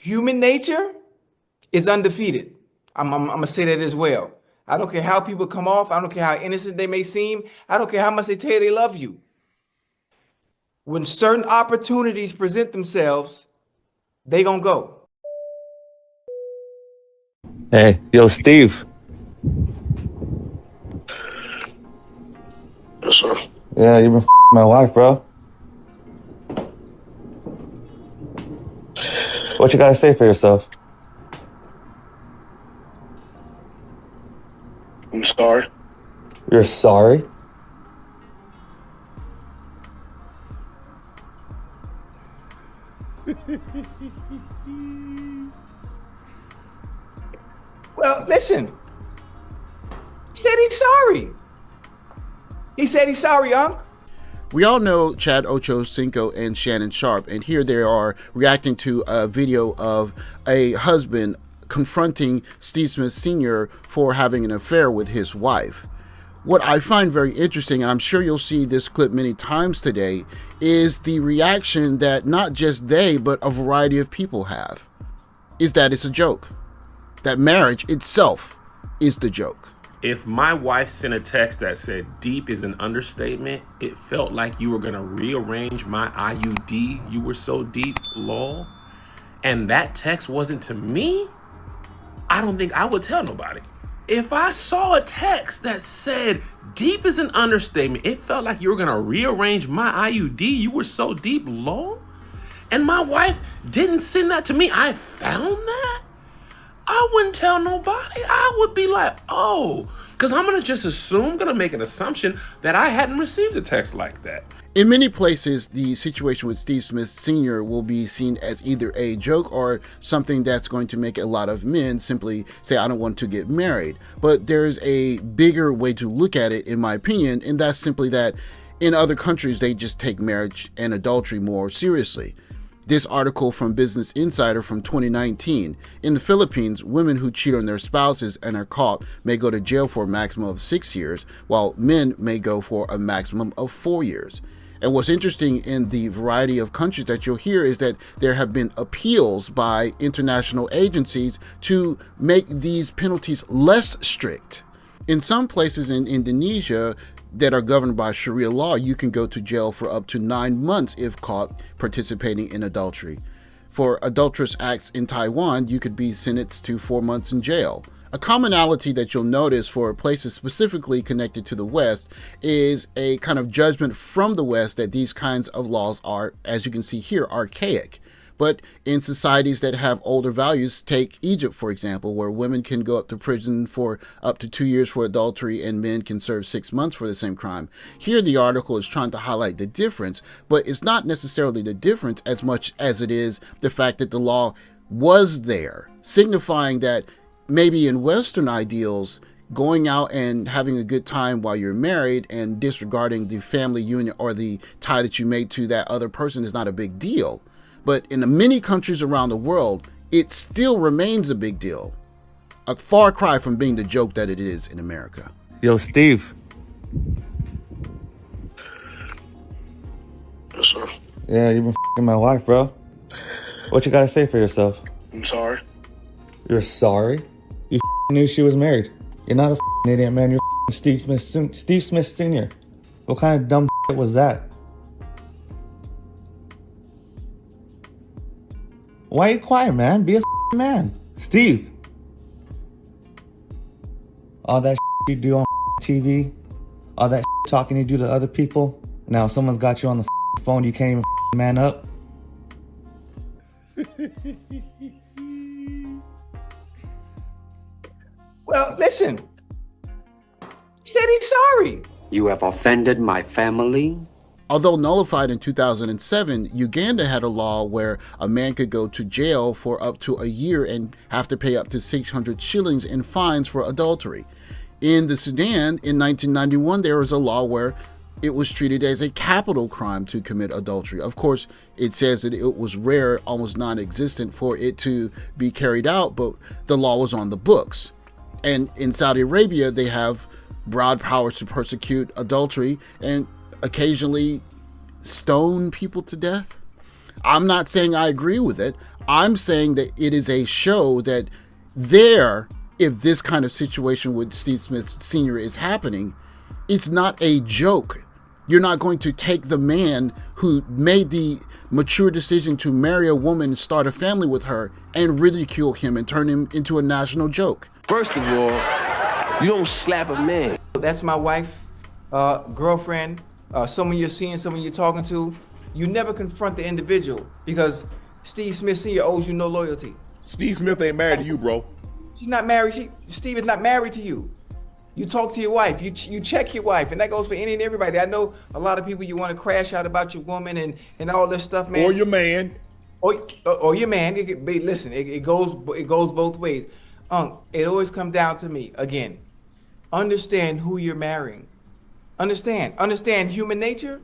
Human nature is undefeated. I'm going to say that as well. I don't care how people come off. I don't care how innocent they may seem. I don't care how much they tell you they love you. When certain opportunities present themselves, they gonna go. Hey, yo, Steve. Yes, sir. Yeah, you've been my wife, bro. What you gotta say for yourself? I'm sorry. You're sorry? Well, listen. He said he's sorry. He said he's sorry, Unc. We all know Chad Ochocinco and Shannon Sharp, and here they are reacting to a video of a husband confronting Steve Smith Sr. for having an affair with his wife. What I find very interesting, and I'm sure you'll see this clip many times today, is the reaction that not just they, but a variety of people have, is that it's a joke. That marriage itself is the joke. If my wife sent a text that said deep is an understatement, it felt like you were gonna rearrange my IUD, you were so deep, lol, and that text wasn't to me, I don't think I would tell nobody. If I saw a text that said deep is an understatement, it felt like you were gonna rearrange my IUD, you were so deep, lol, and my wife didn't send that to me, I found that, I wouldn't tell nobody. I would be like, oh, because I'm gonna just assume, gonna make an assumption that I hadn't received a text like that. In many places, the situation with Steve Smith Sr. will be seen as either a joke or something that's going to make a lot of men simply say, I don't want to get married. But there's a bigger way to look at it, in my opinion, and that's simply that in other countries, they just take marriage and adultery more seriously. This article from Business Insider from 2019. In the Philippines, women who cheat on their spouses and are caught may go to jail for a maximum of 6 years, while men may go for a maximum of 4 years. And what's interesting in the variety of countries that you'll hear is that there have been appeals by international agencies to make these penalties less strict. In some places in Indonesia, that are governed by Sharia law, you can go to jail for up to 9 months if caught participating in adultery. For adulterous acts in Taiwan, you could be sentenced to 4 months in jail. A commonality that you'll notice for places specifically connected to the West is a kind of judgment from the West that these kinds of laws are, as you can see here, archaic. But in societies that have older values, take Egypt, for example, where women can go up to prison for up to 2 years for adultery and men can serve 6 months for the same crime. Here, the article is trying to highlight the difference, but it's not necessarily the difference as much as it is the fact that the law was there, signifying that maybe in Western ideals, going out and having a good time while you're married and disregarding the family union or the tie that you made to that other person is not a big deal. But in the many countries around the world, it still remains a big deal. A far cry from being the joke that it is in America. Yo, Steve. Yes, sir. Yeah, you've been my wife, bro. What you gotta say for yourself? I'm sorry. You're sorry? You knew she was married. You're not a idiot, man. You're Steve Smith Sr. What kind of dumb was that? Why are you quiet, man? Be a man. Steve. All that you do on TV, all that talking you do to other people. Now someone's got you on the phone, you can't even man up. Well, listen. He said he's sorry. You have offended my family. Although nullified in 2007, Uganda had a law where a man could go to jail for up to a year and have to pay up to 600 shillings in fines for adultery. In the Sudan, in 1991, there was a law where it was treated as a capital crime to commit adultery. Of course, it says that it was rare, almost non-existent for it to be carried out, but the law was on the books. And in Saudi Arabia, they have broad powers to persecute adultery and occasionally stone people to death. I'm not saying I agree with it. I'm saying that it is a show that if this kind of situation with Steve Smith Sr. is happening, it's not a joke. You're not going to take the man who made the mature decision to marry a woman and start a family with her and ridicule him and turn him into a national joke. First of all, you don't slap a man. That's my wife, girlfriend, someone you're seeing, someone you're talking to. You never confront the individual because Steve Smith Sr. owes you no loyalty. Steve Smith ain't married to you, bro. She's not married. Steve is not married to you. You talk to your wife. You check your wife, and that goes for any and everybody. I know a lot of people you want to crash out about your woman and all this stuff, man. Or your man. Or your man. Listen, it goes both ways. It always comes down to me again. Understand who you're marrying. Understand human nature.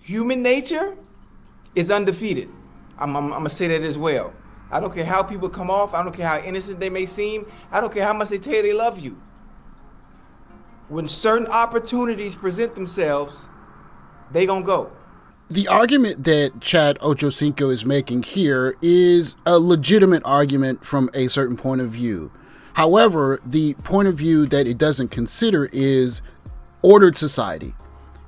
Human nature is undefeated. I'm gonna say that as well. I don't care how people come off. I don't care how innocent they may seem. I don't care how much they tell you they love you. When certain opportunities present themselves, they gonna go. The argument that Chad Ochocinco is making here is a legitimate argument from a certain point of view. However, the point of view that it doesn't consider is ordered society.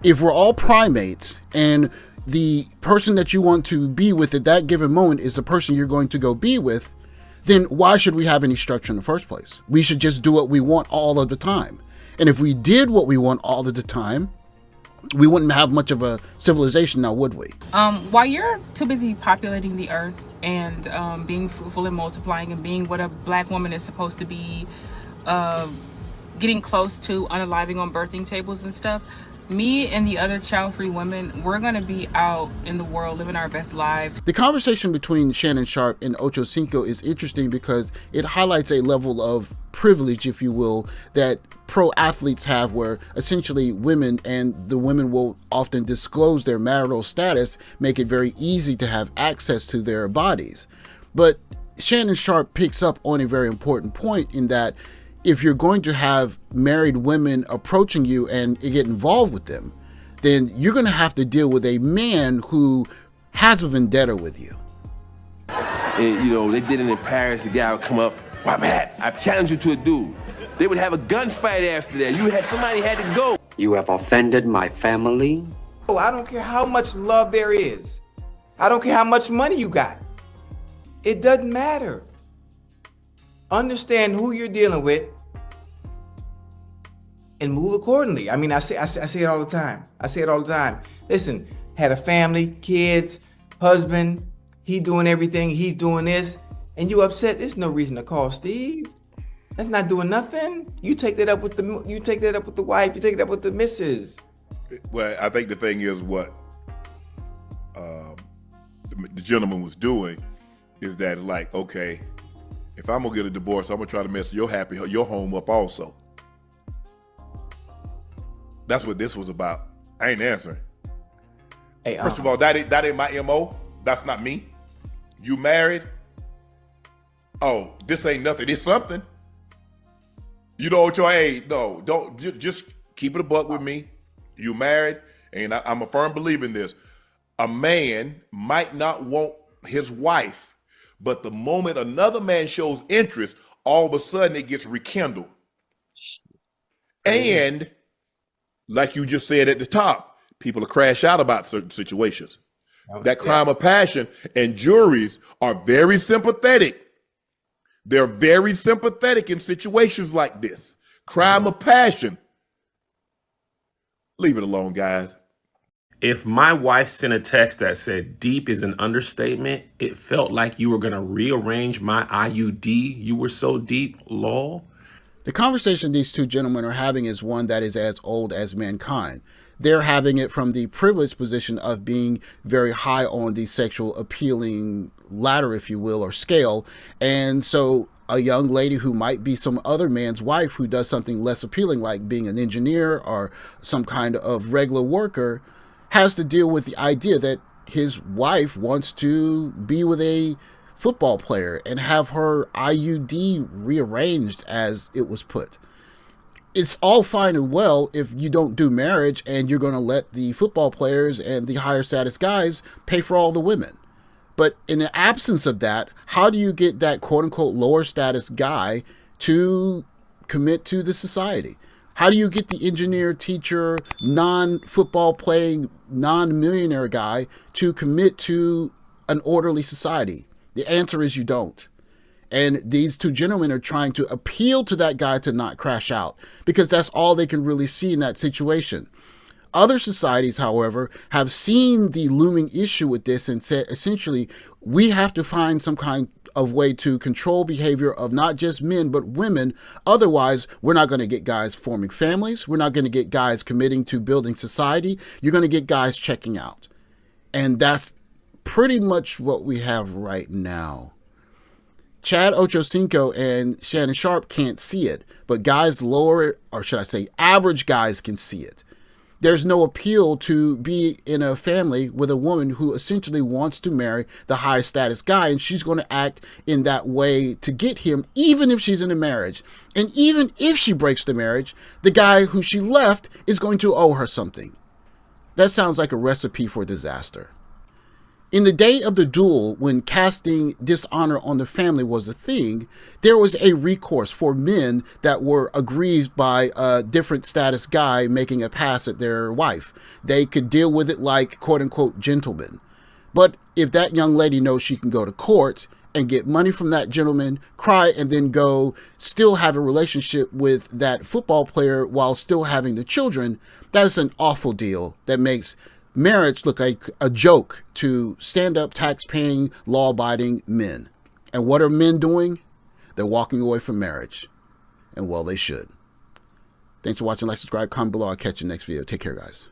If we're all primates and the person that you want to be with at that given moment is the person you're going to go be with, then why should we have any structure in the first place? We should just do what we want all of the time. And if we did what we want all of the time, we wouldn't have much of a civilization now, would we? While you're too busy populating the earth and being fruitful and multiplying and being what a black woman is supposed to be, getting close to unaliving on birthing tables and stuff, me and the other child-free women, we're going to be out in the world living our best lives. The conversation between Shannon Sharpe and Ochocinco is interesting because it highlights a level of privilege, if you will, that pro athletes have, where essentially women, and the women will often disclose their marital status, make it very easy to have access to their bodies. But Shannon Sharpe picks up on a very important point in that if you're going to have married women approaching you and get involved with them, then you're going to have to deal with a man who has a vendetta with you. And, they did it in Paris. The guy would come up, "Why, Matt, I challenge you to a duel." They would have a gunfight after that. Somebody had to go. You have offended my family. Oh, I don't care how much love there is. I don't care how much money you got. It doesn't matter. Understand who you're dealing with and move accordingly. I mean, I say it all the time. Listen, had a family, kids, husband, he doing everything, he's doing this, and you upset. There's no reason to call Steve. That's not doing nothing. You take that up with the wife, you take that up with the missus. Well, I think the thing is what the gentleman was doing is that, like, okay, if I'm gonna get a divorce, I'm gonna try to mess your home up also. That's what this was about. I ain't answering. Hey, First of all, that ain't my MO. That's not me. You married? Oh, this ain't nothing. It's something. You know what don't just keep it a buck with me. You married, and I'm a firm believer in this. A man might not want his wife, but the moment another man shows interest, all of a sudden it gets rekindled. And like you just said at the top, people will crash out about certain situations. That crime of passion, and juries are very sympathetic. They're very sympathetic in situations like this. Crime of passion. Leave it alone, guys. If my wife sent a text that said deep is an understatement, it felt like you were going to rearrange my IUD. You were so deep, lol. The conversation these two gentlemen are having is one that is as old as mankind. They're having it from the privileged position of being very high on the sexual appealing ladder, if you will, or scale. And so a young lady who might be some other man's wife who does something less appealing, like being an engineer or some kind of regular worker, has to deal with the idea that his wife wants to be with a football player and have her IUD rearranged, as it was put. It's all fine and well if you don't do marriage and you're going to let the football players and the higher status guys pay for all the women. But in the absence of that, how do you get that quote unquote lower status guy to commit to the society? How do you get the engineer, teacher, non-football playing, non-millionaire guy to commit to an orderly society? The answer is you don't. And these two gentlemen are trying to appeal to that guy to not crash out, because that's all they can really see in that situation. Other societies, however, have seen the looming issue with this and said, essentially, we have to find some kind of way to control behavior of not just men, but women. Otherwise, we're not going to get guys forming families. We're not going to get guys committing to building society. You're going to get guys checking out. And that's pretty much what we have right now. Chad Ochocinco and Shannon Sharp can't see it, but guys lower, or should I say average guys, can see it. There's no appeal to be in a family with a woman who essentially wants to marry the higher status guy, and she's going to act in that way to get him, even if she's in a marriage. And even if she breaks the marriage, the guy who she left is going to owe her something. That sounds like a recipe for disaster. In the day of the duel, when casting dishonor on the family was a thing, there was a recourse for men that were aggrieved by a different status guy making a pass at their wife. They could deal with it like quote unquote gentlemen. But if that young lady knows she can go to court and get money from that gentleman, cry, and then go still have a relationship with that football player while still having the children, that's an awful deal that makes marriage look like a joke to stand-up, tax-paying, law-abiding men. And what are men doing? They're walking away from marriage. And well, they should. Thanks for watching. Like, subscribe, comment below. I'll catch you next video. Take care, guys.